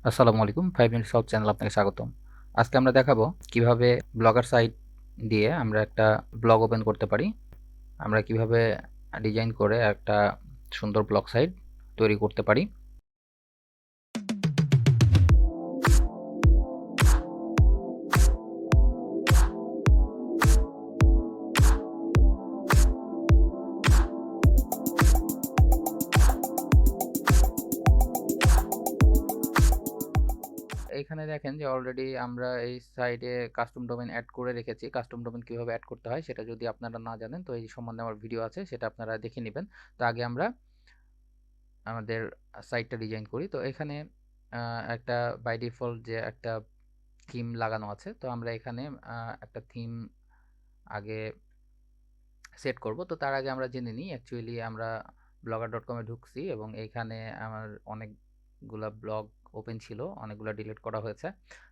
আসসালামু আলাইকুম 5 minute solve channel আপনাকে স্বাগতম। আজকে আমরা দেখাবো কিভাবে ব্লগার সাইট দিয়ে আমরা একটা ব্লগ ওপেন করতে পারি। আমরা কিভাবে ডিজাইন করে একটা সুন্দর ব্লগ সাইট তৈরি করতে পারি। এখানে দেখেন যে অলরেডি আমরা এই সাইটে কাস্টম ডোমেইন অ্যাড করে রেখেছি। কাস্টম ডোমেইন কিভাবে অ্যাড করতে হয় সেটা যদি আপনারা না জানেন তো এই সম্বন্ধে আমার ভিডিও আছে, সেটা আপনারা দেখে নেবেন। তো আগে আমরা আমাদের সাইটটা ডিজাইন করি। তো এখানে একটা বাই ডিফল্ট যে একটা থিম লাগানো আছে, তো আমরা এখানে একটা থিম আগে সেট করব। তো তার আগে আমরা জেনে নিই অ্যাকচুয়ালি আমরা blogger.com এ ঢুকছি এবং এইখানে আমার অনেকগুলা ব্লগ ওপেন ছিল, অনেকগুলা ডিলিট করা হয়েছে।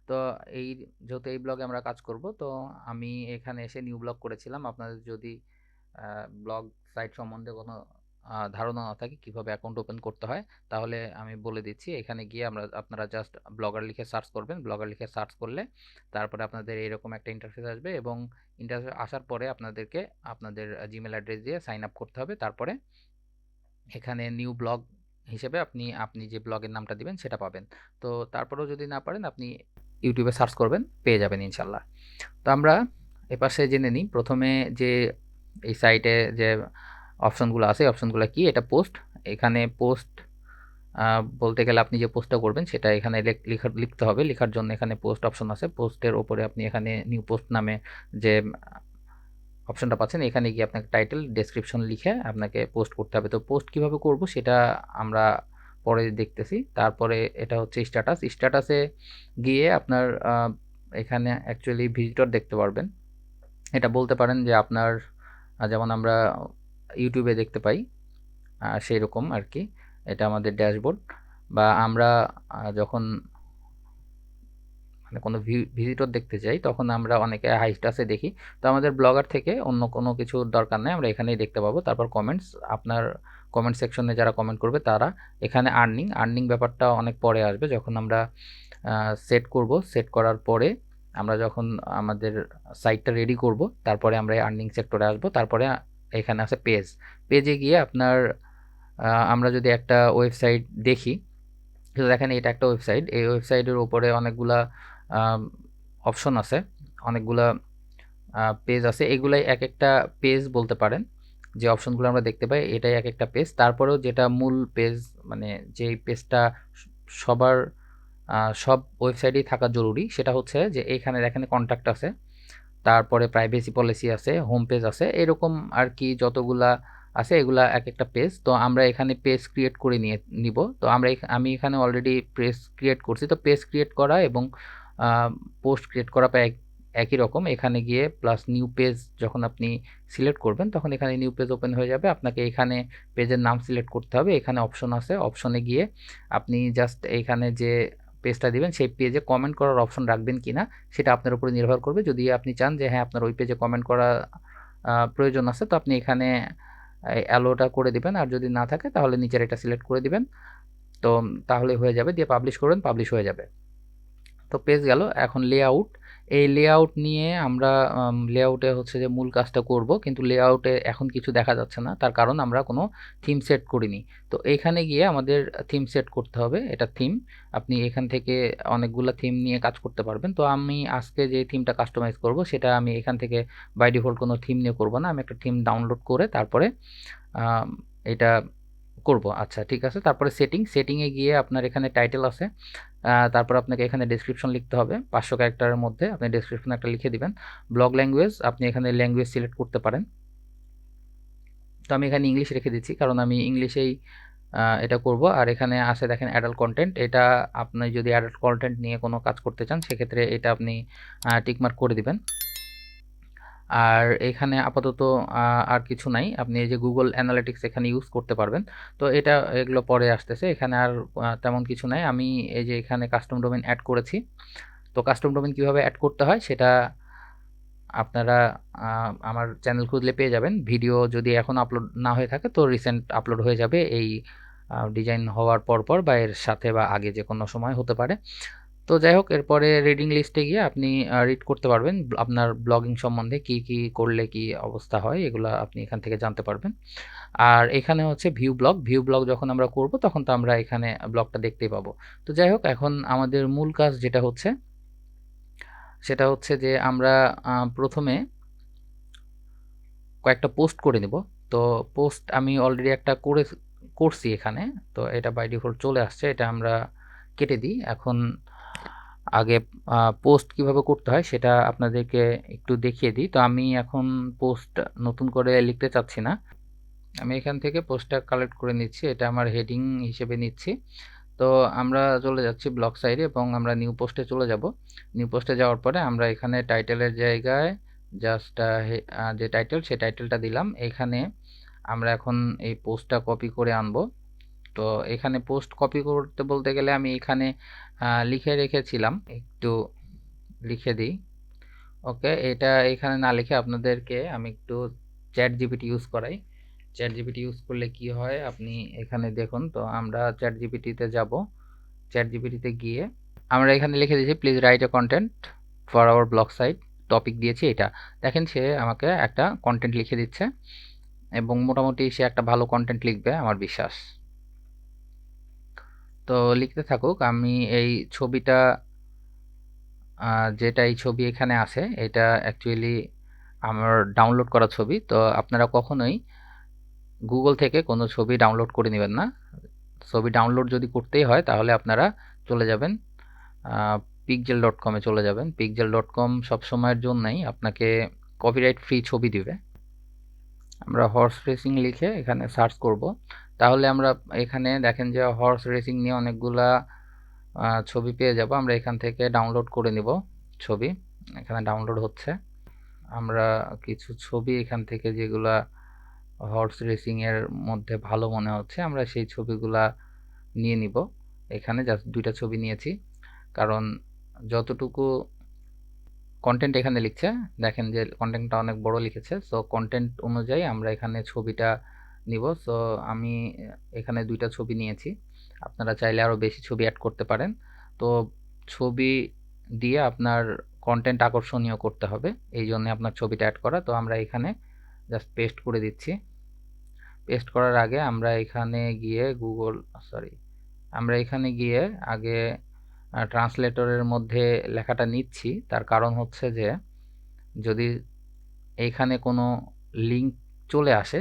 তো এই যেহেতু এই ব্লগে আমরা কাজ করব, তো আমি এখানে এসে নিউ ব্লগ করেছিলাম। আপনাদের যদি ব্লগ সাইট সম্বন্ধে কোনো ধারণা না থাকে কিভাবে অ্যাকাউন্ট ওপেন করতে হয়, তাহলে আমি বলে দিচ্ছি। এখানে গিয়ে আপনারা জাস্ট ব্লগার লিখে সার্চ করবেন। ব্লগার লিখে সার্চ করলে তারপরে আপনাদের এরকম একটা ইন্টারফেস আসবে এবং ইন্টারফেস আসার পরে আপনাদেরকে আপনাদের জিমেল অ্যাড্রেস দিয়ে সাইন আপ করতে হবে। তারপরে এখানে নিউ ব্লগ হিসেবে আপনি আপনি যে ব্লগের নামটা দিবেন সেটা পাবেন। তো তারপরেও যদি না পারেন আপনি ইউটিউবে সার্চ করবেন, পেয়ে যাবেন ইনশাল্লাহ। তো আমরা এপাশে জেনে নিই প্রথমে যে এই সাইটে যে অপশনগুলো আছে, অপশনগুলো কি। এটা পোস্ট। এখানে পোস্ট বলতে গেলে আপনি যে পোস্টটা করবেন সেটা এখানে লিখতে হবে। লেখার জন্য এখানে পোস্ট অপশন আছে। পোস্টের ওপরে আপনি এখানে নিউ পোস্ট নামে যে অপশনটা পাচ্ছেন, এখানে গিয়ে আপনাকে টাইটেল ডেসক্রিপশন লিখে আপনাকে পোস্ট করতে হবে। তো পোস্ট কিভাবে করব সেটা আমরা পরে দেখতেছি। তারপরে এটা হচ্ছে স্ট্যাটাস। স্ট্যাটাসে গিয়ে আপনার এখানে অ্যাকচুয়ালি ভিজিটর দেখতে পারবেন। এটা বলতে পারেন যে আপনার যেমন আমরা ইউটিউবে দেখতে পাই সেই রকম আর কি। এটা আমাদের ড্যাশবোর্ড। বা আমরা যখন মানে কোনো ভিজিটর দেখতে চাই তখন আমরা অনেকে হাই স্ট্যাটাসে দেখি। তো আমাদের ব্লগার থেকে অন্য কোনো কিছুর দরকার নেই, আমরা এখানেই দেখতে পাবো। তারপর কমেন্টস, আপনার কমেন্ট সেকশনে যারা কমেন্ট করবে তারা। এখানে আর্নিং ব্যাপারটা অনেক পরে আসবে, যখন আমরা সেট করব। সেট করার পরে আমরা যখন আমাদের সাইটটা রেডি করব তারপরে আমরা এই আর্নিং সেক্টরে আসব। তারপরে এখানে আছে পেজে গিয়ে আপনার আমরা যদি একটা ওয়েবসাইট দেখি, তো দেখেন এটা একটা ওয়েবসাইট। এই ওয়েবসাইটের উপরে অনেকগুলা অপশন আছে, অনেকগুলা পেজ আছে। এগুলাই এক একটা পেজ বলতে পারেন। যে অপশনগুলো আমরা দেখতে পাই এটাই এক একটা পেজ। তারপরেও যেটা মূল পেজ, মানে যেই পেজটা সবার সব ওয়েবসাইটেই থাকা জরুরি, সেটা হচ্ছে যে এইখানে দেখেন কন্ট্যাক্ট আছে, তারপরে প্রাইভেসি পলিসি আছে, হোম পেজ আছে, এরকম আর কি যতগুলা আছে এগুলা এক একটা পেজ। তো আমরা এখানে পেজ ক্রিয়েট করে নিব। তো আমি এখানে অলরেডি পেজ ক্রিয়েট করছি। তো পেজ ক্রিয়েট করা এবং পোস্ট ক্রিয়েট করা প্রায় একই রকম। এখানে গিয়ে প্লাস নিউ পেজ যখন আপনি সিলেক্ট করবেন তখন এখানে নিউ পেজ ওপেন হয়ে যাবে। আপনাকে এখানে পেজের নাম সিলেক্ট করতে হবে। এখানে অপশন আছে, অপশনে গিয়ে আপনি জাস্ট এইখানে যে পেজটা দিবেন সেই পেজে কমেন্ট করার অপশন রাখবেন কিনা সেটা আপনার উপরে নির্ভর করবে। যদি আপনি চান যে হ্যাঁ আপনার ওই পেজে কমেন্ট করা প্রয়োজন আছে, তো আপনি এখানে অ্যালোটা করে দিবেন। আর যদি না থাকে তাহলে নিচের এটা সিলেক্ট করে দিবেন। তো তাহলে হয়ে যাবে, দিয়ে পাবলিশ করবেন, পাবলিশ হয়ে যাবে। তো পেজ গেল। এখন লেআউট। এই লেআউট নিয়ে আমরা লেআউটে হচ্ছে যে মূল কাজটা করব, কিন্তু লেআউটে এখন কিছু দেখা যাচ্ছে না, তার কারণ আমরা কোনো থিম সেট করিনি। তো এইখানে গিয়ে আমাদের থিম সেট করতে হবে। এটা থিম, আপনি এখান থেকে অনেকগুলো থিম নিয়ে কাজ করতে পারবেন। তো আমি আজকে যে থিমটা কাস্টমাইজ করব সেটা আমি এখান থেকে বাই ডিফল্ট কোনো থিম নিয়ে করব না, আমি একটা থিম ডাউনলোড করে তারপরে এটা করব। আচ্ছা ঠিক আছে। তারপরে সেটিংয়ে গিয়ে আপনার এখানে টাইটেল আছে, তারপর আপনাকে এখানে ডেসক্রিপশন লিখতে হবে। 500 ক্যারেক্টারের মধ্যে আপনি ডেসক্রিপশন একটা লিখে দিবেন। ব্লগ ল্যাঙ্গুয়েজ আপনি এখানে ল্যাঙ্গুয়েজ সিলেক্ট করতে পারেন। তো আমি এখানে ইংলিশ রেখে দিচ্ছি কারণ আমি ইংলিশেই এটা করব। আর এখানে আছে দেখেন অ্যাডাল্ট কন্টেন্ট। এটা আপনি যদি অ্যাডাল্ট কন্টেন্ট নিয়ে কোনো কাজ করতে চান সেক্ষেত্রে এটা আপনি টিকমার্ক করে দিবেন। আর এখানে আপাতত আর কিছু নাই। আপনি এই যে গুগল অ্যানালিটিক্স এখানে ইউজ করতে পারবেন। তো এগুলো পরে আসতেছে। এখানে আর তেমন কিছু নাই। আমি এই যে এখানে কাস্টম ডোমেইন অ্যাড করেছি। তো কাস্টম ডোমেইন কিভাবে অ্যাড করতে হয় সেটা আপনারা আমার চ্যানেল খুঁজলে পেয়ে যাবেন। ভিডিও যদি এখন আপলোড না হয়ে থাকে তো রিসেন্ট আপলোড হয়ে যাবে এই ডিজাইন হওয়ার পর বা এর সাথে বা আগে যে কোনো সময় হতে পারে। তো যাই হোক, এরপরে রিডিং লিস্টে গিয়ে আপনি রিড করতে পারবেন আপনার ব্লগিং সম্বন্ধে কি করলে কি অবস্থা হয়, এগুলা আপনি এখান থেকে জানতে পারবেন। আর এখানে হচ্ছে ভিউ ব্লগ যখন আমরা করব তখন তো আমরা এখানে ব্লগটা দেখতেই পাবো। তো যাই হোক, এখন আমাদের মূল কাজ যেটা হচ্ছে সেটা হচ্ছে যে আমরা প্রথমে কয়েকটা পোস্ট করে নিব। তো পোস্ট আমি অলরেডি একটা করছি এখানে, তো এটা বাই ডিফল্ট চলে আসছে, এটা আমরা কেটে দিই। এখন আগে পোস্ট কিভাবে করতে হয় সেটা আপনাদেরকে একটু দেখিয়ে দিই। তো আমি এখন পোস্ট নতুন করে লিখতে চাচ্ছি না, আমি এখান থেকে পোস্টটা কালেক্ট করে নিচ্ছি, এটা আমার হেডিং হিসেবে নিচ্ছি। তো আমরা চলে যাচ্ছি ব্লগ সাইডে এবং আমরা নিউ পোস্টে চলে যাব। নিউ পোস্টে যাওয়ার পরে আমরা এখানে টাইটেলের জায়গায় জাস্ট যে টাইটেল সেই টাইটেলটা দিলাম। এখানে আমরা এখন এই পোস্টটা কপি করে আনবো। তো এখানে পোস্ট কপি করতে বলতে গেলে আমি এখানে লিখে রেখেছিলাম, একটু লিখে দিই। ওকে, এটা এখানে না লিখে আপনাদেরকে আমি একটু চ্যাট জিপিটি ইউজ করাই। চ্যাট জিপিটি ইউজ করলে কি হয় আপনি এখানে দেখুন। তো আমরা চ্যাট জিপিটিতে যাব, চ্যাট জিপিটিতে গিয়ে আমরা এখানে লিখে দিয়েছি please write a content for our blog site, topic দিয়েছি এটা। দেখেন সে আমাকে একটা কন্টেন্ট লিখে দিচ্ছে এবং মোটামুটি সে একটা ভালো কন্টেন্ট লিখবে আমার বিশ্বাস। তো লিখতে থাকুক, আমি এই ছবিটা যেটা এই ছবি এখানে আছে এটা অ্যাকচুয়ালি আমার ডাউনলোড করা ছবি। তো আপনারা কখনোই গুগল থেকে কোনো ছবি ডাউনলোড করে নেবেন না। ছবি ডাউনলোড যদি করতেই হয় তাহলে আপনারা চলে যাবেন pixel.com এ চলে যাবেন। pixel.com সবসময়ের জন্যই আপনাকে কপিরাইট ফ্রি ছবি দিবে। আমরা হর্স রেসিং লিখে এখানে সার্চ করব, তাহলে আমরা এখানে দেখেন যে হর্স রেসিং নিয়ে অনেকগুলা ছবি পেয়ে যাব। আমরা এখান থেকে ডাউনলোড করে নিব ছবি, এখানে ডাউনলোড হচ্ছে। আমরা কিছু ছবি এখান থেকে যেগুলা হর্স রেসিং এর মধ্যে ভালো মনে হচ্ছে আমরা সেই ছবিগুলা নিয়ে নিব। এখানে জাস্ট দুইটা ছবি নিয়েছি, কারণ যতটুকু কন্টেন্ট এখানে লিখছে দেখেন যে কন্টেন্টটা অনেক বড় লিখেছে। সো কন্টেন্ট অনুযায়ী আমরা এখানে ছবিটা নিব। সো আমি এখানে দুইটা ছবি নিয়েছি, আপনারা চাইলে আরও বেশি ছবি অ্যাড করতে পারেন। তো ছবি দিয়ে আপনার কন্টেন্ট আকর্ষণীয় করতে হবে, এই জন্য আপনার ছবিটা অ্যাড করা। তো আমরা এখানে জাস্ট পেস্ট করে দিচ্ছি। পেস্ট করার আগে আমরা এখানে গিয়ে আমরা এখানে গিয়ে আগে ট্রান্সলেটরের মধ্যে লেখাটা নিচ্ছি। তার কারণ হচ্ছে যে যদি এইখানে কোনো লিঙ্ক চলে আসে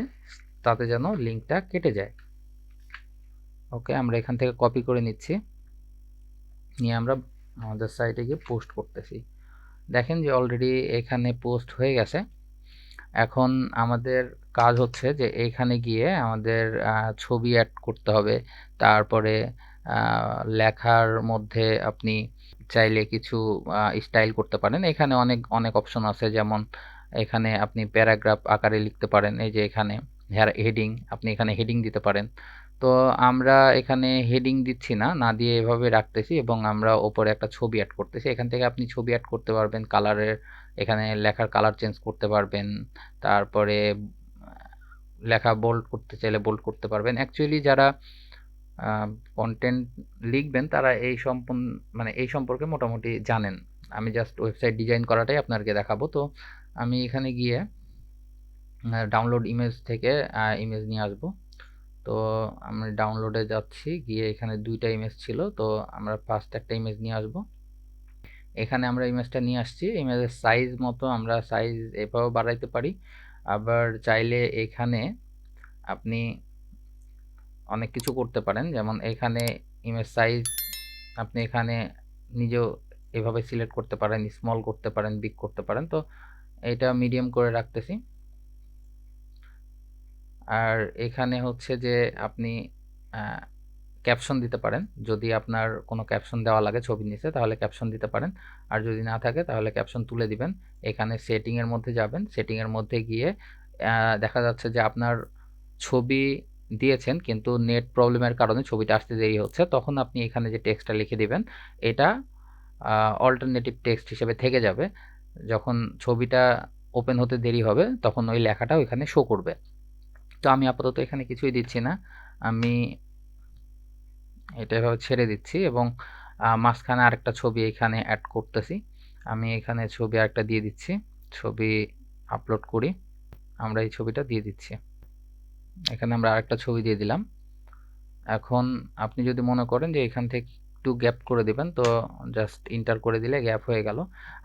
তাতে যেন লিঙ্কটা কেটে যায়। ওকে, আমরা এখান থেকে কপি করে নিচ্ছি, নিয়ে আমরা আমাদের সাইটে গিয়ে পোস্ট করতেছি। দেখেন যে অলরেডি এখানে পোস্ট হয়ে গেছে। এখন আমাদের কাজ হচ্ছে যে এইখানে গিয়ে আমাদের ছবি অ্যাড করতে হবে। তারপরে লেখার মধ্যে আপনি চাইলে কিছু স্টাইল করতে পারেন। এখানে অনেক অনেক অপশন আছে, যেমন এখানে আপনি প্যারাগ্রাফ আকারে লিখতে পারেন। এই যে এখানে হেডিং, আপনি এখানে হেডিং দিতে পারেন। তো আমরা এখানে হেডিং দিচ্ছি না, না দিয়ে এভাবে রাখতেছি এবং আমরা ওপরে একটা ছবি অ্যাড করতেছি। এখান থেকে আপনি ছবি অ্যাড করতে পারবেন, কালারের এখানে লেখার কালার চেঞ্জ করতে পারবেন। তারপরে লেখা বোল্ড করতে চাইলে বোল্ড করতে পারবেন। অ্যাকচুয়ালি যারা কন্টেন্ট লিখবেন তারা এই সম্পর্কে মোটামুটি জানেন। আমি জাস্ট ওয়েবসাইট ডিজাইন করাটাই আপনাদেরকে দেখাবো। তো আমি এখানে গিয়ে ডাউনলোড ইমেজ থেকে ইমেজ নিয়ে আসবো। তো আমি ডাউনলোডে যাচ্ছি, গিয়ে এখানে দুইটা ইমেজ ছিল, তো আমরা ফার্স্ট একটা ইমেজ নিয়ে আসবো। এখানে আমরা ইমেজটা নিয়ে আসছি। ইমেজের সাইজ মতো আমরা সাইজ এভাবে বাড়াইতে পারি, আবার চাইলে এখানে আপনি অনেক কিছু করতে পারেন। যেমন এখানে ইমেজ সাইজ আপনি এখানে নিজেও এভাবে সিলেক্ট করতে পারেন, স্মল করতে পারেন, বিগ করতে পারেন। তো এটা মিডিয়াম করে রাখতেছি। আর এখানে হচ্ছে যে আপনি ক্যাপশন দিতে পারেন, যদি আপনার কোনো ক্যাপশন দেওয়া লাগে ছবির নিচে তাহলে ক্যাপশন দিতে পারেন, আর যদি না থাকে তাহলে ক্যাপশন তুলে দিবেন। এখানে সেটিংয়ের মধ্যে যাবেন, সেটিংয়ের মধ্যে গিয়ে দেখা যাচ্ছে যে আপনার ছবি দিয়েছেন কিন্তু নেট প্রবলেমের কারণে ছবিটা আসতে দেরি হচ্ছে, তখন আপনি এখানে যে টেক্সটটা লিখে দিবেন এটা অল্টারনেটিভ টেক্সট হিসেবে থেকে যাবে। যখন ছবিটা ওপেন হতে দেরি হবে তখন ওই লেখাটা ওইখানে শো করবে। তো আমি আপাতত এখানে কিছুই দিচ্ছি না, আমি এটা এভাবে ছেড়ে দিচ্ছি এবং মাঝখানে আরেকটা ছবি এখানে অ্যাড করতেছি। আমি এখানে ছবি আরেকটা দিয়ে দিচ্ছি। ছবি আপলোড করি। আমরা এই ছবিটা দিয়ে দিচ্ছি। এখানে আমরা আরেকটা ছবি দিয়ে দিলাম। এখন আপনি যদি মনে করেন যে এখান থেকে একটু গ্যাপ করে দিবেন, তো জাস্ট ইন্টার করে দিলে গ্যাপ হয়ে গেল।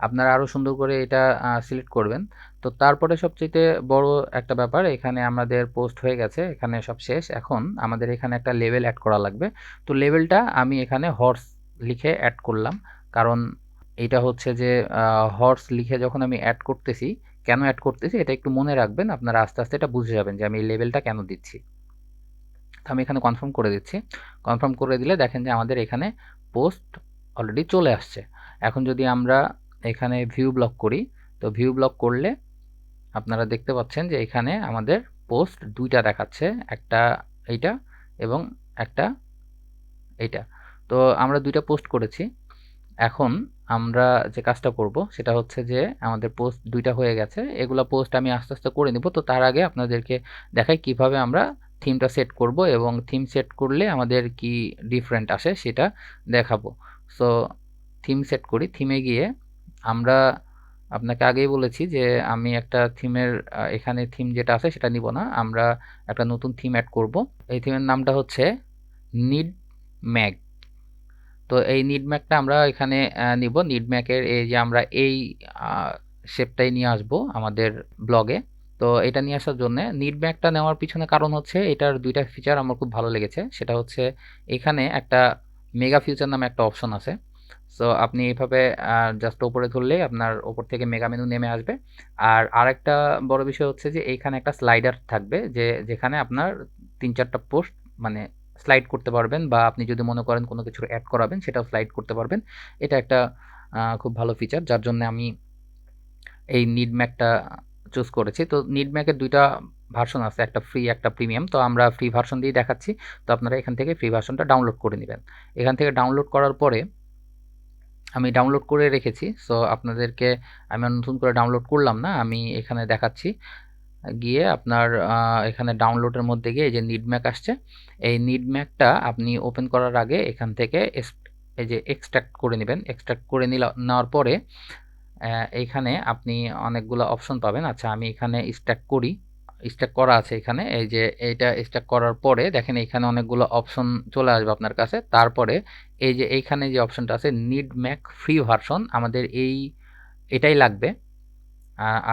আপনারা আরও সুন্দর করে এটা সিলেক্ট করবেন। তো তারপরে সবচেয়ে বড় একটা ব্যাপার, এখানে আমাদের পোস্ট হয়ে গেছে, এখানে সব শেষ। এখন আমাদের এখানে একটা লেবেল অ্যাড করা লাগবে। তো লেবেলটা আমি এখানে হর্স লিখে অ্যাড করলাম, কারণ এটা হচ্ছে যে হর্স লিখে যখন আমি অ্যাড করতেছি, কেন অ্যাড করতেছি এটা একটু মনে রাখবেন, আপনারা আস্তে আস্তে এটা বুঝে যাবেন যে আমি এই লেবেলটা কেন দিচ্ছি। আমি এখানে কনফার্ম করে দিচ্ছি। কনফার্ম করে দিলে দেখেন যে আমাদের এখানে পোস্ট অলরেডি চলে আসছে। এখন যদি আমরা এখানে ভিউ ব্লক করি, তো ভিউ ব্লক করলে আপনারা দেখতে পাচ্ছেন যে এখানে আমাদের পোস্ট দুইটা দেখাচ্ছে, একটা এইটা এবং একটা এইটা। তো আমরা দুইটা পোস্ট করেছি। এখন আমরা যে কাজটা করব সেটা হচ্ছে যে আমাদের পোস্ট দুইটা হয়ে গেছে, এগুলা পোস্ট আমি আস্তে আস্তে করে নিব। তো তার আগে আপনাদেরকে দেখাই কিভাবে আমরা থিমটা সেট করব এবং থিম সেট করলে আমাদের কি ডিফারেন্ট আসে সেটা দেখাবো। সো থিম সেট করি। থিমে গিয়ে আমরা আপনাকে আগেই বলেছি যে আমি একটা থিমের এখানে থিম যেটা আছে সেটা নিব না, আমরা একটা নতুন থিম অ্যাড করব। এই থিমের নামটা হচ্ছে নিড ম্যাগ। তো এই নিডম্যাকটা আমরা এখানে নিব। নিডম্যাকের এই যে আমরা এই শেপটাই নিয়ে আসব আমাদের ব্লগে। তো এটা নিয়ে আসার জন্য নিডম্যাকটা নেওয়ার পিছনে কারণ হচ্ছে এটার দুইটা ফিচার আমার খুব ভালো লেগেছে। সেটা হচ্ছে এখানে একটা মেগা ফিউচার নামে একটা অপশন আছে। সো আপনি এভাবে জাস্ট ওপরে ধরলেই আপনার ওপর থেকে মেগা মেনু নেমে আসবে। আর আরেকটা বড় বিষয় হচ্ছে যে এইখানে একটা স্লাইডার থাকবে, যেখানে আপনার ৩-৪টা পোস্ট মানে স্লাইড করতে পারবেন, বা আপনি যদি মনে করেন কোনো কিছুর অ্যাড করাবেন সেটাও স্লাইড করতে পারবেন। এটা একটা খুব ভালো ফিচার, যার জন্য আমি এই নিডম্যাকটা চুজ করেছি। তো নিডম্যাকের দুইটা ভার্সন আছে, একটা ফ্রি একটা প্রিমিয়াম। তো আমরা ফ্রি ভার্সন দিয়েই দেখাচ্ছি। তো আপনারা এখান থেকে ফ্রি ভার্সনটা ডাউনলোড করে নেবেন। এখান থেকে ডাউনলোড করার পরে আমি ডাউনলোড করে রেখেছি। সো আপনাদেরকে আমি নতুন করে ডাউনলোড করলাম না, আমি এখানে দেখাচ্ছি। গিয়ে আপনার এখানে ডাউনলোডের মধ্যে গিয়ে এই যে নিডম্যাক আসছে, এই নিডম্যাকটা আপনি ওপেন করার আগে এখান থেকে এই যে এক্সট্রাক্ট করে নেবেন। এক্সট্রাক্ট করে নেওয়ার পরে এইখানে আপনি অনেকগুলো অপশন পাবেন। আচ্ছা আমি এখানে স্ট্যাক করি, স্ট্যাক করা আছে এখানে। এই যে এইটা স্ট্যাক করার পরে দেখেন এখানে অনেকগুলো অপশন চলে আসবে আপনার কাছে। তারপরে এই যে এইখানে যে অপশনটা আছে নিডম্যাক ফ্রি ভার্সন, আমাদের এটাই লাগবে।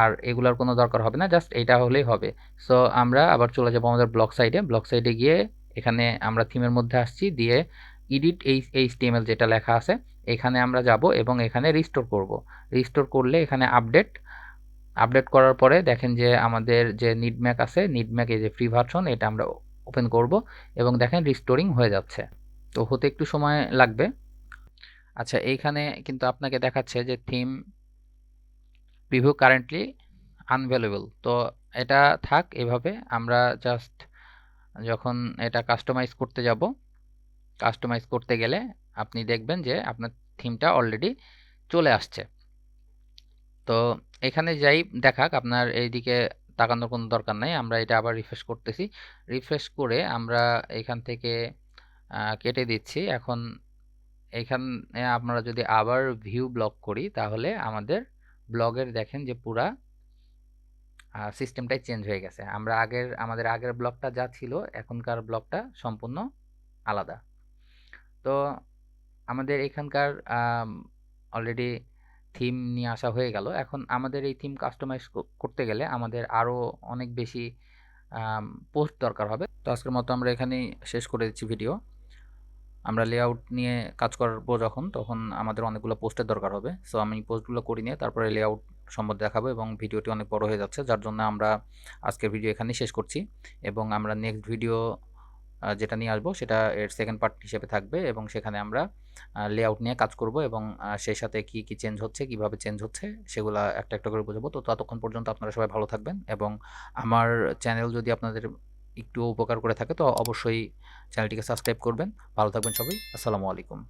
আর এগুলার কোনো দরকার হবে না, জাস্ট এটা হলেই হবে। সো আমরা আবার চলে যাবো আমাদের ব্লগ সাইডে। ব্লগ সাইডে গিয়ে এখানে আমরা থিমের মধ্যে আসছি, দিয়ে এডিট এইচটিএমএল যেটা লেখা আছে এখানে আমরা যাব এবং এখানে রিস্টোর করব। রিস্টোর করলে এখানে আপডেট করার পরে দেখেন যে আমাদের যে নিডম্যাক আছে, নিডম্যাক এই যে ফ্রি ভার্সন, এটা আমরা ওপেন করব এবং দেখেন রিস্টোরিং হয়ে যাচ্ছে। তো হতে একটু সময় লাগবে। আচ্ছা এইখানে কিন্তু আপনাকে দেখাচ্ছে যে থিম প্রিভিউ কারেন্টলি আনভেলেবল। তো এটা থাক এভাবে। আমরা জাস্ট যখন এটা কাস্টমাইজ করতে যাব, কাস্টমাইজ করতে গেলে আপনি দেখবেন যে আপনার থিমটা অলরেডি চলে আসছে। তো এখানে যাই দেখাক, আপনার এইদিকে তাকানোর কোনো দরকার নাই। আমরা এটা আবার রিফ্রেশ করতেছি। রিফ্রেশ করে আমরা এখান থেকে কেটে দিচ্ছি। এখন এখানে আপনারা যদি আবার ভিউ ব্লক করি তাহলে আমাদের ব্লগের দেখেন যে পুরা সিস্টেমটাই চেঞ্জ হয়ে গেছে। আমাদের আগের ব্লকটা যা ছিল এখনকার ব্লকটা সম্পূর্ণ আলাদা। তো আমাদের এখানকার অলরেডি থিম নিয়ে আসা হয়ে গেল। এখন আমাদের এই থিম কাস্টমাইজ করতে গেলে আমাদের আরও অনেক বেশি পোস্ট দরকার হবে। তো আজকের মতো আমরা এখানেই শেষ করে দিচ্ছি ভিডিও। আমরা লেআউট নিয়ে কাজ করবো তখন আমাদের অনেকগুলো পোস্টের দরকার হবে। সো আমি পোস্টগুলো করি নিয়ে তারপরে লেআউট সম্বন্ধে দেখাবো, এবং ভিডিওটি অনেক বড় হয়ে যাচ্ছে, যার জন্য আমরা আজকের ভিডিও এখানেই শেষ করছি। এবং আমরা নেক্সট ভিডিও যেটা নিয়ে আসবো সেটা এর সেকেন্ড পার্ট হিসেবে থাকবে, এবং সেখানে আমরা লেআউট নিয়ে কাজ করব এবং সেই সাথে কি কি চেঞ্জ হচ্ছে, কিভাবে চেঞ্জ হচ্ছে সেগুলো একটা একটা করে বোঝাবো। তো ততক্ষণ পর্যন্ত আপনারা সবাই ভালো থাকবেন, এবং আমার চ্যানেল যদি আপনাদের একটু উপকার করে থাকে তো অবশ্যই চ্যানেলটিকে সাবস্ক্রাইব করবেন। ভালো থাকবেন সবাই। আসসালামু আলাইকুম।